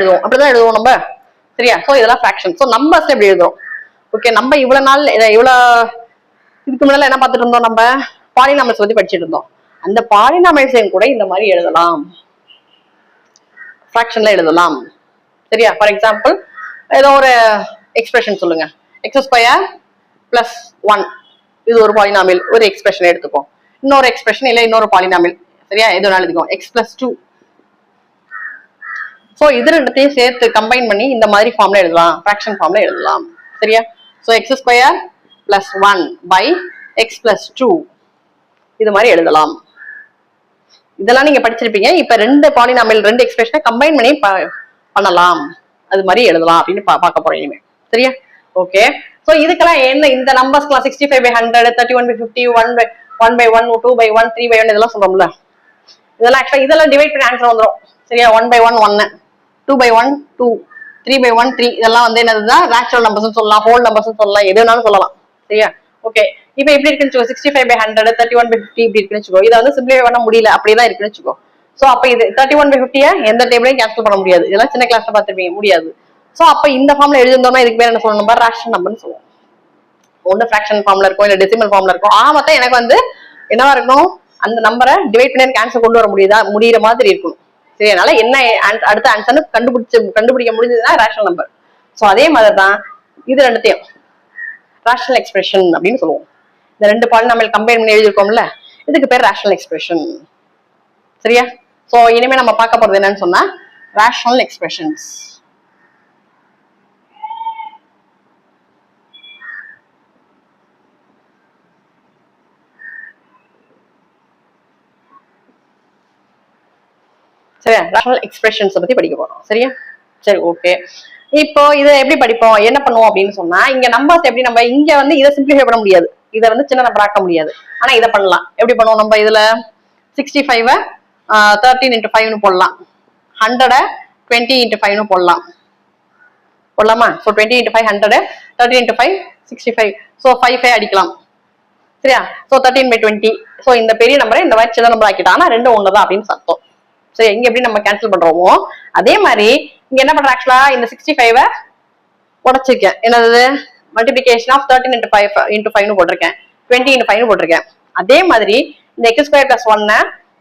எழுதுவோம், அப்படிதான் எழுதுவோம் நம்ம. சரியா? சோ இதெல்லாம் ஃபிராக்ஷன். சோ நம்பர்ஸ்ல எப்படி எழுதுறோம்? ஓகே, நம்ம இவ்வளவு நாள் இதுக்கு முன்னால என்ன பார்த்துட்டு இருந்தோம்? நம்ம பாலினாமியல்ஸ் பத்தி படிச்சுட்டு இருந்தோம். அந்த பாலினாமியல்ஸையும் கூட இந்த மாதிரி எழுதலாம், ஃபிராக்ஷன்ல எழுதலாம். சரியா? ஃபார் எக்ஸாம்பிள் ஏதோ ஒரு எக்ஸ்பிரஷன் சொல்லுங்க. x² + 1 இது ஒரு பாலினாமியல், ஒரு எக்ஸ்பிரஷன் எடுத்துப்போம். இன்னொரு எக்ஸ்பிரஷன் இல்ல இன்னொரு பாலினாமியல். சரியா? எது வேணாலும் எழுதிக்கோ. x + 2. சோ இது ரெண்டுத்தையும் சேர்த்து கம்பைன் பண்ணி இந்த மாதிரி ஃபார்ம்ல எழுதலாம், ஃபிராக்ஷன் ஃபார்ம்ல எழுதலாம். சரியா? சோ x² + 1 / x + 2 இது மாதிரி எழுதலாம். இதெல்லாம் நீங்க படிச்சிருப்பீங்க. இப்ப ரெண்டு பாலினாமியல், ரெண்டு எக்ஸ்பிரஷனை கம்பைன் பண்ணி பண்ணலாம், அது மாதிரி எழுதலாம் அப்படின்னு பார்க்க போறோம் இனிமே. சரியா? ஓகே. சோ இதுக்கெல்லாம் என்ன இந்த நம்பர்ஸ்லாம் 65/100, 31/50, 1/1, 2/1, 3/1 இதெல்லாம் சொல்றோம்ல, இதெல்லாம் ஆக்சுவலா இதெல்லாம் டிவைட் பண்ணி ஆன்சர் வந்துடும். சரியா? 1/1 1, 2/1 2, 3/1 3 இதெல்லாம் வந்து என்னதுதான் நேச்சுரல் நம்பர்ஸ் சொல்லலாம், ஹோல் நம்பர்ஸ் சொல்லலாம், எது வேணாலும் சொல்லலாம். சரியா? ஓகே. இப்ப எப்படி இருக்குன்னு வச்சுக்கோ, 65/100, 31/50 இப்படி இருக்குன்னு வச்சுக்கோ. இதை வந்து சிம்பிளிஃபை பண்ண முடியல, அப்படிதான் இருக்குன்னு வச்சுக்கோ. சோ அப்ப இது 31/50 எந்த டேபிளையும் கேன்சல் பண்ண முடியாது. இதெல்லாம் சின்ன கிளாஸ்ல பார்த்துருப்பீங்க, முடியாது. சோ அப்ப இந்த ஃபார்ம்ல எழுதிருந்தோம்னா இதுக்கு பேர் என்ன சொல்லணும்? நம்ம ரேஷனல் நம்பர்னு சொல்லுவோம். ஒண்ணு ஃபிராக்ஷன் ஃபார்ம்ல இருக்கும், இல்ல டெசிமல் ஃபார்ம்ல இருக்கும். மொத்தம் எனக்கு வந்து என்னவா இருக்கணும்? அந்த நம்பரை டிவைட் பண்ணி கேன்சல் கொண்டு வர முடியிற மாதிரி இருக்கணும். சரி, அதனால என்ன அடுத்த ஆன்சர்னு கண்டுபிடிக்க முடிஞ்சதுன்னா ரேஷனல் நம்பர். சோ அதே மாதிரி தான் இது ரெண்டுத்தையும் ரேஷனல் எக்ஸ்பிரஷன் அப்படின்னு சொல்லுவோம். இந்த ரெண்டு பாலினாமியல் கம்பைன் பண்ணி எழுதிருக்கோம்ல, இதுக்கு பேர் ரேஷனல் எக்ஸ்பிரஷன். சரியா? சோ இனிமே நம்ம பார்க்க போறது என்னன்னு சொன்னா ரேஷனல் எக்ஸ்பிரஷன்ஸ். சரியா? ரேஷனல் எக்ஸ்பிரஷன்ஸ் பத்தி படிக்க போறோம். சரியா? சரி, ஓகே. இப்போ இதை எப்படி படிப்போம், என்ன பண்ணுவோம் அப்படின்னு சொன்னா, இங்க நம்பர்ஸ் எப்படி நம்ம இங்க வந்து இதை சிம்பிளிஃபை பண்ண முடியாது, இதை வந்து சின்ன நம்பர் ஆக்க முடியாது. ஆனா இதை பண்ணலாம். எப்படி பண்ணுவோம்? நம்ம இதுல 65 13 × 5 போடலாம், 100 20 × 5 போடலாமா? ஸோ 20 × 5 100, 13 × 5 65. ஸோ 5 அடிக்கலாம். சரியா? ஸோ 13/20. ஸோ இந்த பெரிய நம்பரை இந்த மாதிரி சின்ன நம்பர் ஆக்கிட்டா, ஆனா ரெண்டும் ஒண்ணுதான் அப்படின்னு அர்த்தம். சரி, இங்க எப்படி நம்ம கேன்சல் பண்றோமோ அதே மாதிரி இங்க என்ன பண்ற, ஆக்சுவலா இந்த 65 உடைச்சிருக்கேன். என்னது? மல்டிபிளிகேஷன் ஆஃப் 13 × 5 போட்டிருக்கேன், 20 × 5 போட்டிருக்கேன். அதே மாதிரி இந்த x² + 1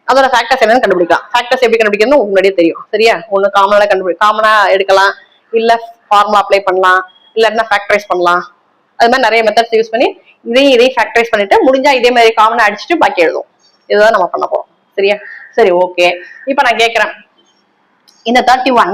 அதோட ஃபேக்டர்ஸ் என்னன்னு கண்டுபிடிக்கலாம். ஃபேக்டர்ஸ் எப்படி கண்டுபிடிக்கிறது முன்னாடியே தெரியும். சரியா? ஒண்ணு காமனா எடுக்கலாம், இல்ல ஃபார்முலா அப்ளை பண்ணலாம், இல்லன்னா ஃபேக்டரைஸ் பண்ணலாம். அது மாதிரி நிறைய மெத்தட்ஸ் யூஸ் பண்ணி இதையும் ஃபேக்டரைஸ் பண்ணிட்டு முடிஞ்சா இதே மாதிரி காமனா அடிச்சுட்டு பாக்கி எழுதும். இதுதான் நம்ம பண்ண போறோம். சரியா? சரி, ஓகே. இப்ப நான் கேட்கிறேன், இந்த 31